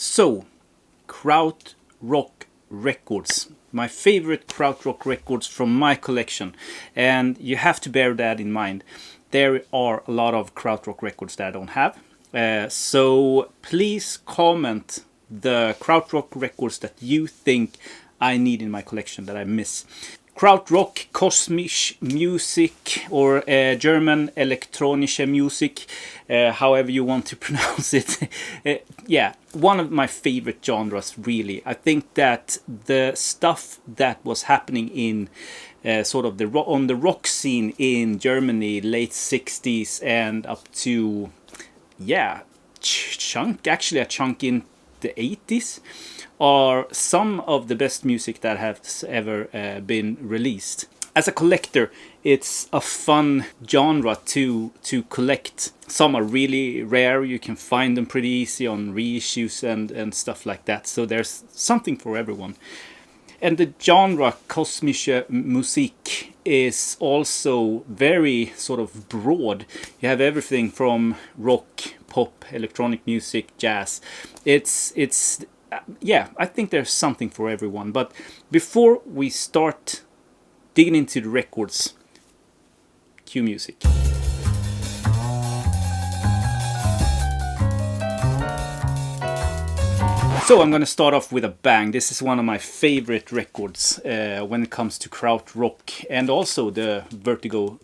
So, Krautrock records. My favorite Krautrock records from my collection. And you have to bear that in mind. There are a lot of Krautrock records that I don't have. So please comment the Krautrock records that you think I need in my collection that I miss. Krautrock, kosmisch music, or German elektronische music, however you want to pronounce it. Yeah, one of my favorite genres, really. I think that the stuff that was happening in sort of on the rock scene in Germany, late 60s and up to, yeah, a chunk in the 80s, are some of the best music that has ever been released. As a collector, it's a fun genre to collect. Some are really rare. You can find them pretty easy on reissues and stuff like that. So there's something for everyone. And the genre kosmische Musik is also very sort of broad. You have everything from rock, pop, electronic music, jazz. Yeah, I think there's something for everyone. But before we start digging into the records, cue music. So I'm going to start off with a bang. This is one of my favorite records when it comes to Krautrock, and also the Vertigo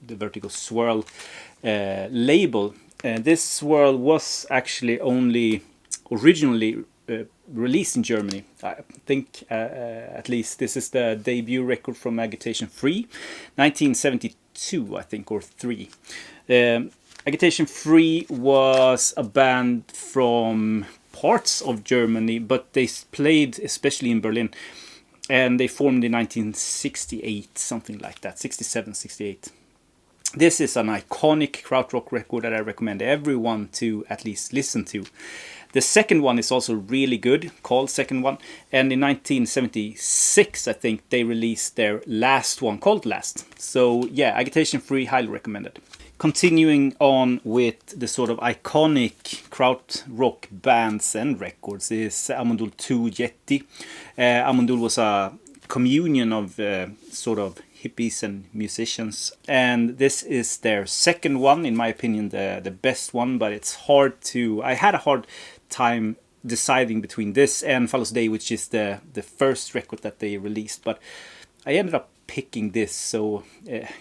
Swirl label. This swirl was actually only originally released in Germany. I think at least this is the debut record from Agitation Free, 1972, I think, or 3. Agitation Free was a band from parts of Germany, but they played especially in Berlin, and they formed in 1968, something like that, 67, 68. This is an iconic Krautrock record that I recommend everyone to at least listen to. The second one is also really good, called Second One, and in 1976, I think, they released their last one, called Last. So yeah, Agitation Free, highly recommended. Continuing on with the sort of iconic Krautrock bands and records is Amundul 2 Yeti. Amundul was a communion of sort of hippies and musicians, and this is their second one, in my opinion the best one, but it's hard to... I had a hard time deciding between this and Fallos Day, which is the first record that they released, but I ended up picking this. So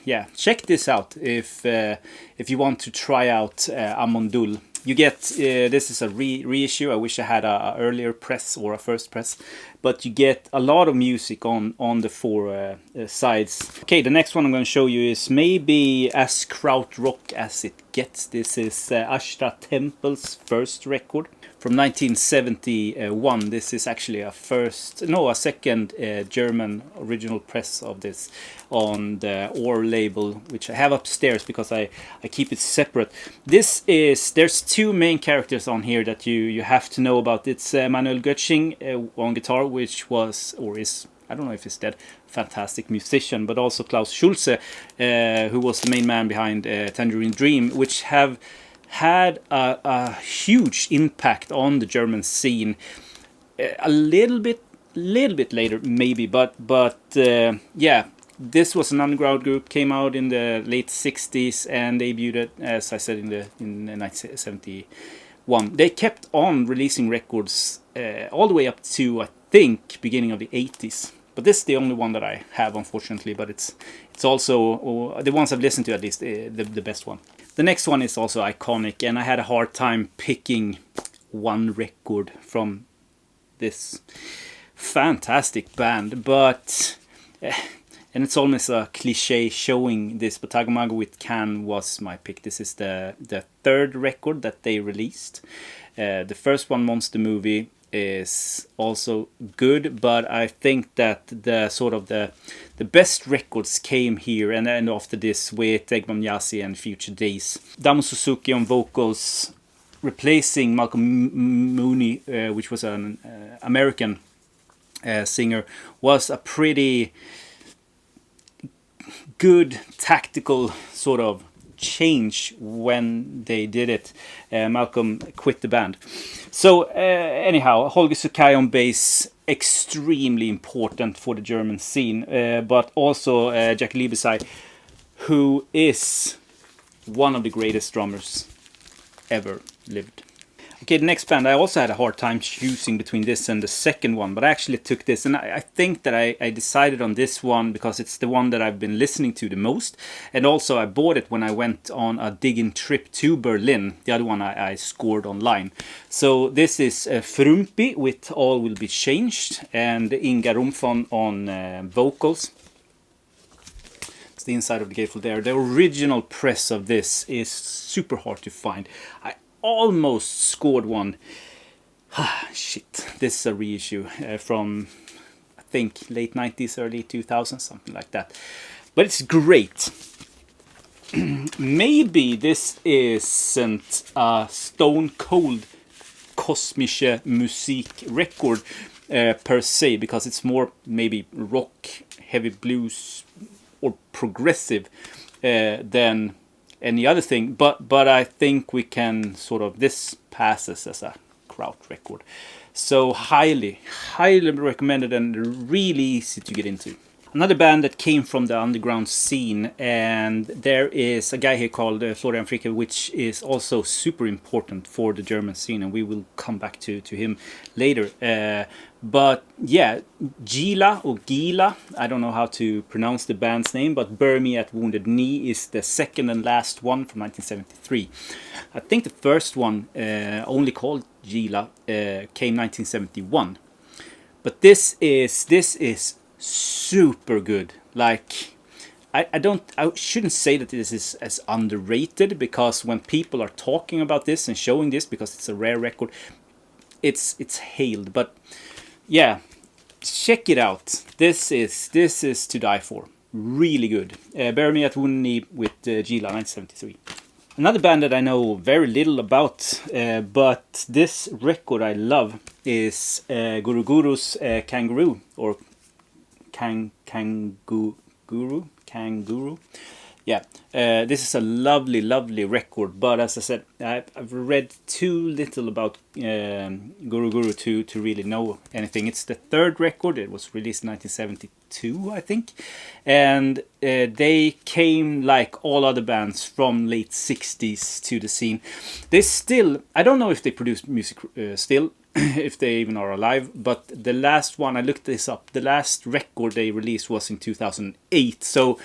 yeah, check this out if you want to try out Amundul. You get this is a reissue. I wish I had a earlier press or a first press, but you get a lot of music on the 4 sides. Okay, the next one I'm going to show you is maybe as Krautrock as it gets. This is Ashra Temple's first record from 1971. This is actually a second German original press of this on the Or label, which I have upstairs because I keep it separate. There's 2 main characters on here that you have to know about. It's Manuel Götzing on guitar, which was, or is, I don't know if he's dead, fantastic musician, but also Klaus Schulze, who was the main man behind Tangerine Dream, which have had a huge impact on the German scene. A little bit later maybe, but yeah, this was an underground group, came out in the late 60s and debuted, as I said, in 1971. They kept on releasing records all the way up to, I think, beginning of the 80s. But this is the only one that I have, unfortunately, but it's also the ones I've listened to, at least, the best one. The next one is also iconic, and I had a hard time picking one record from this fantastic band, but and it's almost a cliche showing this, but Tagomago with Can was my pick. This is the third record that they released. The first one, Monster Movie, is also good, but I think that the sort of the best records came here and after this with Eggman Yasi and Future Days. Damo Suzuki on vocals, replacing Malcolm Mooney, which was an American singer, was a pretty good tactical sort of change when they did it. Malcolm quit the band. So anyhow, Holger Sukai on bass, extremely important for the German scene, but also Jack Liebesai, who is one of the greatest drummers ever lived. Okay, the next band, I also had a hard time choosing between this and the second one, but I actually took this, and I think that I decided on this one because it's the one that I've been listening to the most, and also I bought it when I went on a digging trip to Berlin. The other one I scored online. So this is Frumpy with All Will Be Changed, and Inga Rumfon on vocals. It's the inside of the gatefold there. The original press of this is super hard to find. I almost scored one. Shit, this is a reissue from I think late 90s, early 2000s, something like that. But it's great. Maybe this isn't a stone cold kosmische musik record per se, because it's more maybe rock, heavy blues or progressive than any other thing, but I think we can sort of, this passes as a kraut record. So highly recommended and really easy to get into. Another band that came from the underground scene, and there is a guy here called Florian Fricke, which is also super important for the German scene, and we will come back to him later. But yeah, Gila or Gila, I don't know how to pronounce the band's name, but Bury Me at Wounded Knee is the second and last one from 1973. I think the first one, only called Gila, came 1971. But this is super good. Like, I shouldn't say that this is as underrated, because when people are talking about this and showing this, because it's a rare record, it's hailed. But yeah, check it out. This is to die for. Really good. Bury Me at Wounded Knee with Gila, 1973. Another band that I know very little about, but this record I love, is Guru Guru's Kangaroo, or Kangaroo. Yeah, this is a lovely record, but as I said, I've read too little about Guru Guru to really know anything. It's the third record. It was released in 1972, I think, and they came like all other bands from late 60s to the scene. They still, I don't know if they produce music still, if they even are alive, but the last one, I looked this up, the last record they released was in 2008. So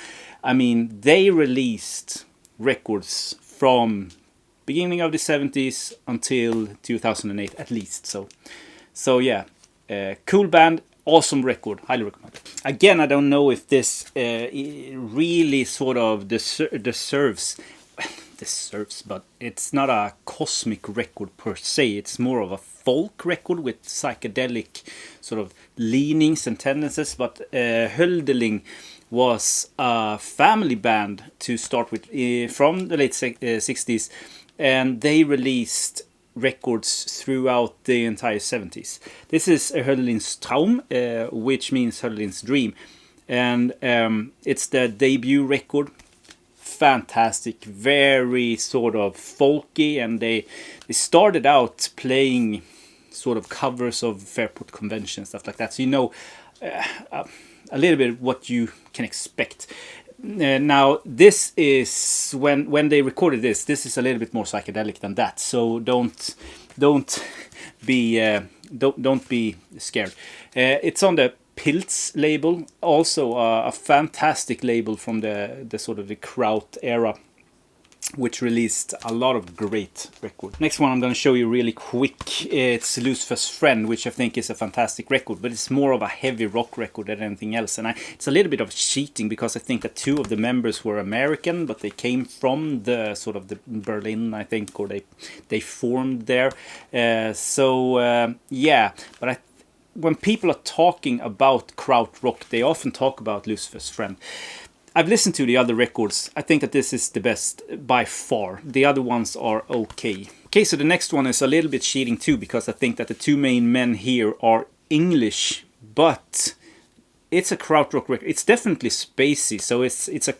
I mean, they released records from beginning of the 70s until 2008 at least. So yeah, cool band, awesome record, highly recommend. Again, I don't know if this really sort of deserves, but it's not a cosmic record per se. It's more of a folk record with psychedelic sort of leanings and tendencies. But Hölderling was a family band to start with, from the late 60s, and they released records throughout the entire 70s. This is Hölderlins Traum, which means Hölderlins Dream, and it's the debut record. Fantastic, very sort of folky, and they started out playing sort of covers of Fairport Convention, stuff like that. So you know a little bit what you can expect. Now this is when they recorded this is a little bit more psychedelic than that. So don't be scared. It's on the Pilz label, also a fantastic label from the sort of the kraut era, which released a lot of great records. Next one I'm going to show you really quick. It's Lucifer's Friend, which I think is a fantastic record, but it's more of a heavy rock record than anything else. And it's a little bit of cheating, because I think that two of the members were American, but they came from the sort of the Berlin, I think, or they formed there. Yeah, but when people are talking about krautrock, they often talk about Lucifer's Friend. I've listened to the other records. I think that this is the best by far. The other ones are okay. Okay, so the next one is a little bit cheating too, because I think that the two main men here are English, but it's a krautrock record. It's definitely spacey, so it's a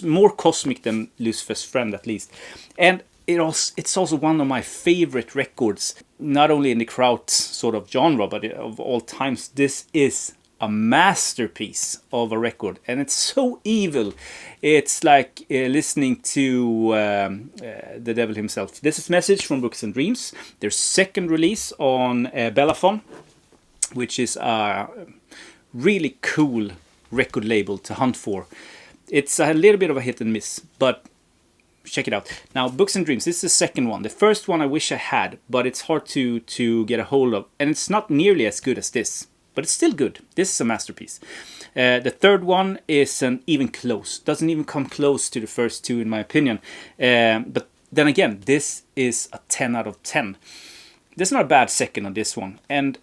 more cosmic than Lucifer's Friend, at least. And it's also one of my favorite records, not only in the kraut sort of genre, but of all times. This is a masterpiece of a record, and it's so evil. It's like listening to the devil himself. This is Message from Books and Dreams, their second release on Bellaphon, which is a really cool record label to hunt for. It's a little bit of a hit and miss, but check it out. Now, Books and Dreams, this is the second one. The first one I wish I had, but it's hard to get a hold of. And it's not nearly as good as this, but it's still good. This is a masterpiece. The third one isn't even close. Doesn't even come close to the first two, in my opinion. But then again, this is a 10 out of 10. There's not a bad second on this one. And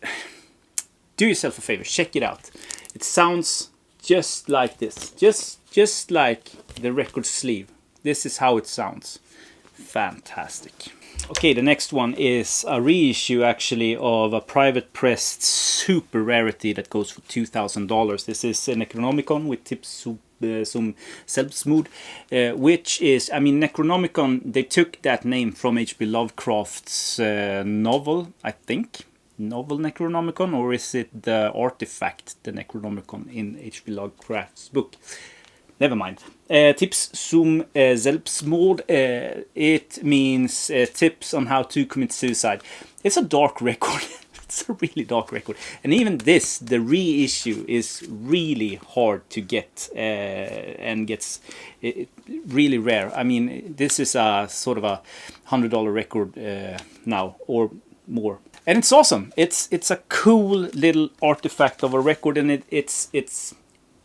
do yourself a favor, check it out. It sounds just like this. Just like the record sleeve. This is how it sounds. Fantastic. Okay, the next one is a reissue actually of a private pressed super rarity that goes for $2,000. This is Necronomicon with Tips zum Selbstmord, which is, I mean, Necronomicon, they took that name from H.P. Lovecraft's novel, I think. Novel Necronomicon, or is it the artifact, the Necronomicon, in H.P. Lovecraft's book? Never mind. Tips zum Selbstmord. It means tips on how to commit suicide. It's a dark record. It's a really dark record. And even this, the reissue, is really hard to get and gets really rare. I mean, this is a sort of a $100 record now, or more. And it's awesome. It's a cool little artifact of a record, and it's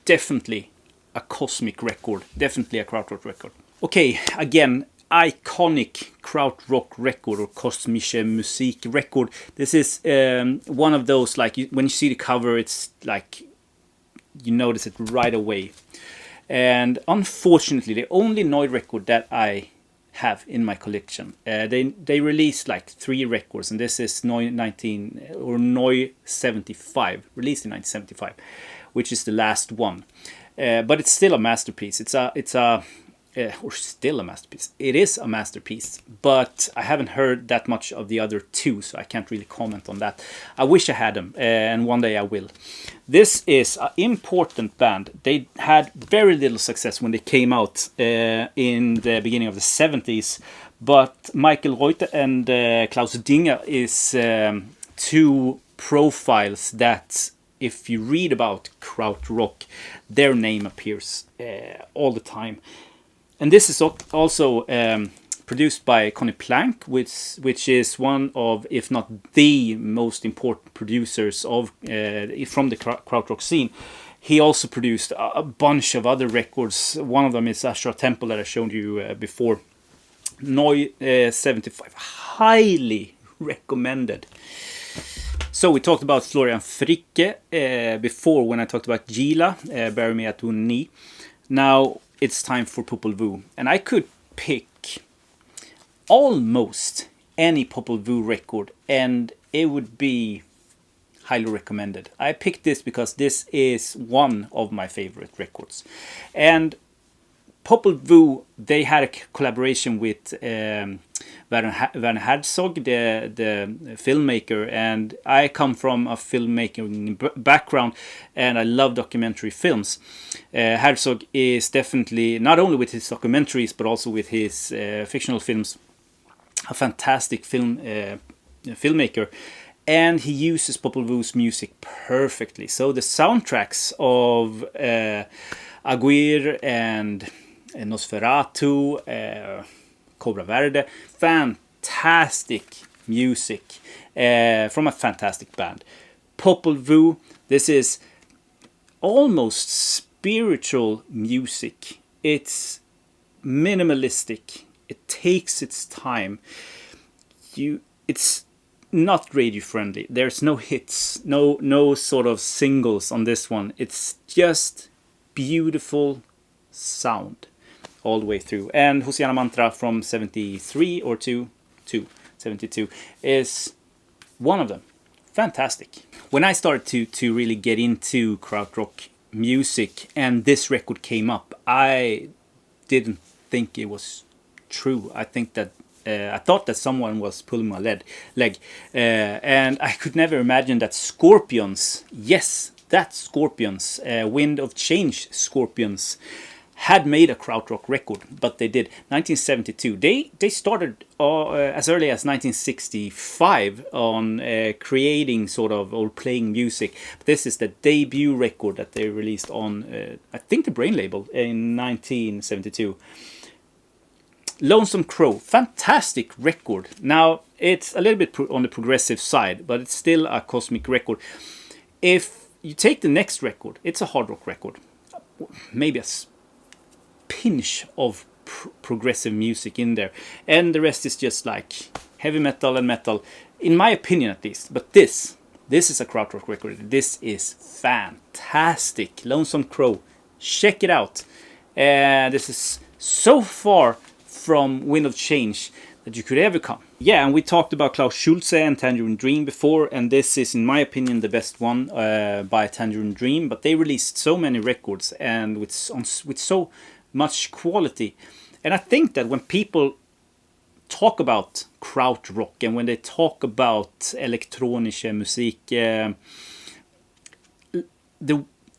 definitely a cosmic record, definitely a krautrock record. Okay, again, iconic krautrock record, or kosmische Musik record. This is one of those, like, when you see the cover, it's like you notice it right away. And unfortunately, the only Neu record that I have in my collection, they released like 3 records, and this is Neu 75, released in 1975, which is the last one. But it's still a masterpiece. Or still a masterpiece. It is a masterpiece, but I haven't heard that much of the other 2, so I can't really comment on that. I wish I had them, and one day I will. This is an important band. They had very little success when they came out in the beginning of the 70s, but Michael Reuter and Klaus Dinger is 2 profiles that, if you read about krautrock, their name appears all the time. And this is also produced by Connie Plank, which is one of, if not the most important producers of from the krautrock scene. He also produced a bunch of other records. One of them is Ashra Temple that I showed you before. Neu 75, highly recommended. So we talked about Florian Fricke before, when I talked about Gila, Bury Me at One Knee. Now it's time for Popol Vuh. And I could pick almost any Popol Vuh record, and it would be highly recommended. I picked this because this is one of my favorite records. And Popol Vuh, they had a collaboration with Werner Herzog, the filmmaker, and I come from a filmmaking background, and I love documentary films. Herzog is definitely, not only with his documentaries, but also with his fictional films, a fantastic filmmaker. And he uses Popol Vuh's music perfectly. So the soundtracks of Aguirre and Nosferatu, Cobra Verde, fantastic music from a fantastic band. Popol Vuh, this is almost spiritual music. It's minimalistic. It takes its time. It's not radio friendly. There's no hits, no sort of singles on this one. It's just beautiful sound all the way through. And Hosiana Mantra from 73 or 72 is one of them. Fantastic. When I started to really get into krautrock, music and this record came up, I didn't think it was true. I think that I thought that someone was pulling my leg, and I could never imagine that Scorpions, yes, that Scorpions, Wind of Change Scorpions, had made a krautrock record, but they did. 1972. They started as early as 1965 on creating sort of or playing music. This is the debut record that they released on I think the Brain label in 1972. Lonesome Crow, fantastic record. Now it's a little bit on the progressive side, but it's still a cosmic record. If you take the next record, it's a hard rock record, maybe a pinch of progressive music in there, and the rest is just like heavy metal and metal, in my opinion at least. But this is a krautrock record. This is fantastic. Lonesome Crow, check it out. This is so far from Wind of Change that you could ever come. Yeah, and we talked about Klaus Schulze and Tangerine Dream before, and this is, in my opinion, the best one by Tangerine Dream. But they released so many records and with so much quality. And I think that when people talk about krautrock and when they talk about elektronische musik,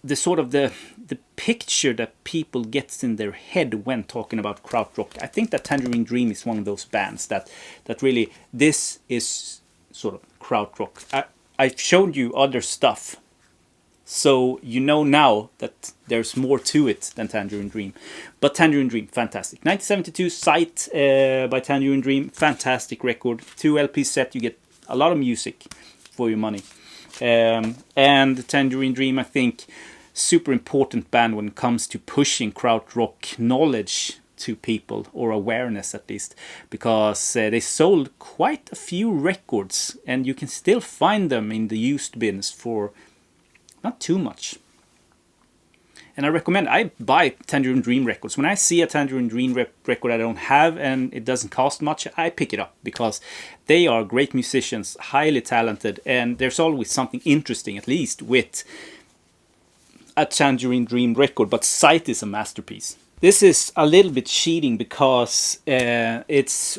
the sort of the picture that people get in their head when talking about krautrock, I think that Tangerine Dream is one of those bands that really, this is sort of krautrock. I've showed you other stuff, so you know now that there's more to it than Tangerine Dream. But Tangerine Dream, fantastic. 1972 Sight by Tangerine Dream, fantastic record. 2 LP set, you get a lot of music for your money. And Tangerine Dream, I think, super important band when it comes to pushing krautrock knowledge to people, or awareness at least, because they sold quite a few records and you can still find them in the used bins for not too much. And I recommend, I buy Tangerine Dream records. When I see a Tangerine Dream record I don't have and it doesn't cost much, I pick it up because they are great musicians, highly talented, and there's always something interesting, at least, with a Tangerine Dream record. But Sight is a masterpiece. This is a little bit cheating because it's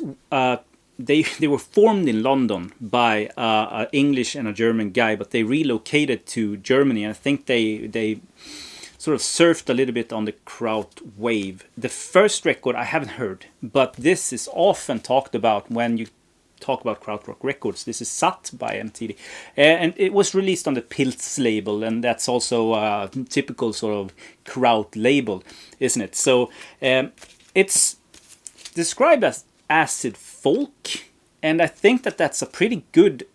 they were formed in London by an English and a German guy, but they relocated to Germany, and I think they sort of surfed a little bit on the kraut wave. The first record I haven't heard, but this is often talked about when you talk about krautrock records. This is Satt by MTD, and it was released on the Pilz label, and that's also a typical sort of kraut label, isn't it? So it's described as acid folk, and I think that that's a pretty good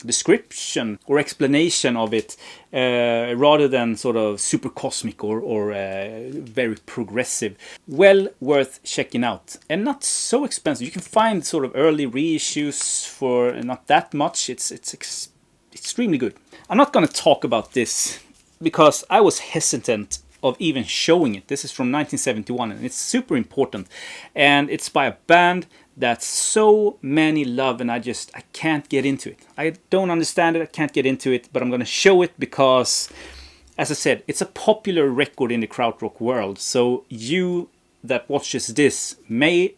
description or explanation of it, rather than sort of super cosmic or very progressive. Well worth checking out, and not so expensive. You can find sort of early reissues for not that much. It's extremely good. I'm not going to talk about this because I was hesitant of even showing it. This is from 1971 and it's super important, and it's by a band that so many love, and I can't get into it. I don't understand it, I can't get into it, but I'm gonna show it because, as I said, it's a popular record in the krautrock world, so you that watches this may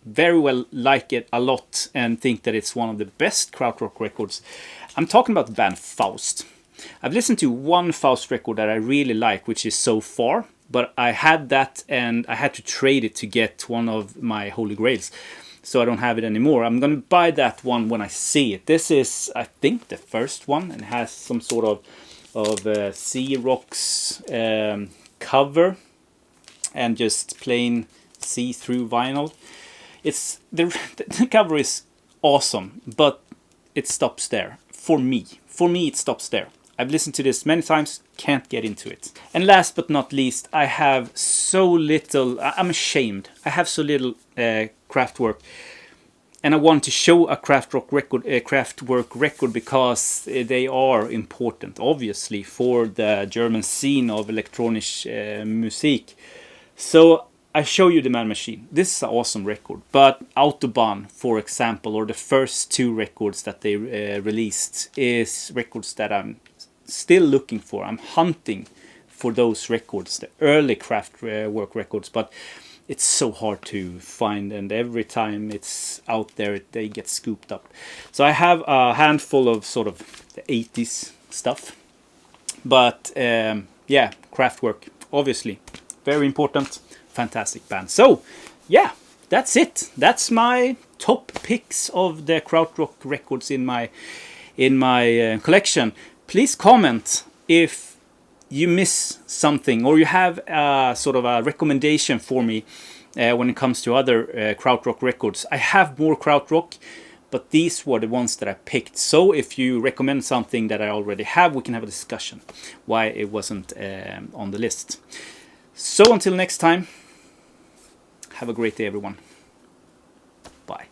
very well like it a lot and think that it's one of the best krautrock records. I'm talking about the band Faust. I've listened to one Faust record that I really like, which is So Far, but I had that and I had to trade it to get one of my Holy Grails, so I don't have it anymore. I'm going to buy that one when I see it. This is, I think, the first one, and has some sort of Sea Rocks cover and just plain see-through vinyl. It's the cover is awesome, but it stops there. For me, it stops there. I've listened to this many times, can't get into it. And last but not least, I have so little, I'm ashamed, I have so little Kraftwerk, and I want to show a Kraftwerk record because they are important, obviously, for the German scene of elektronisch music. So I show you the Man Machine. This is an awesome record, but Autobahn, for example, or the first 2 records that they released, is records that I'm still looking for. I'm hunting for those records, the early craft work records, but it's so hard to find, and every time it's out there they get scooped up. So I have a handful of sort of the 80s stuff, but yeah, Kraftwerk obviously very important, fantastic band. So yeah, that's it. That's my top picks of the Krautrock records in my collection. Please comment if you miss something, or you have sort of a recommendation for me when it comes to other Krautrock records. I have more Krautrock, but these were the ones that I picked. So if you recommend something that I already have, we can have a discussion why it wasn't on the list. So until next time, have a great day, everyone. Bye.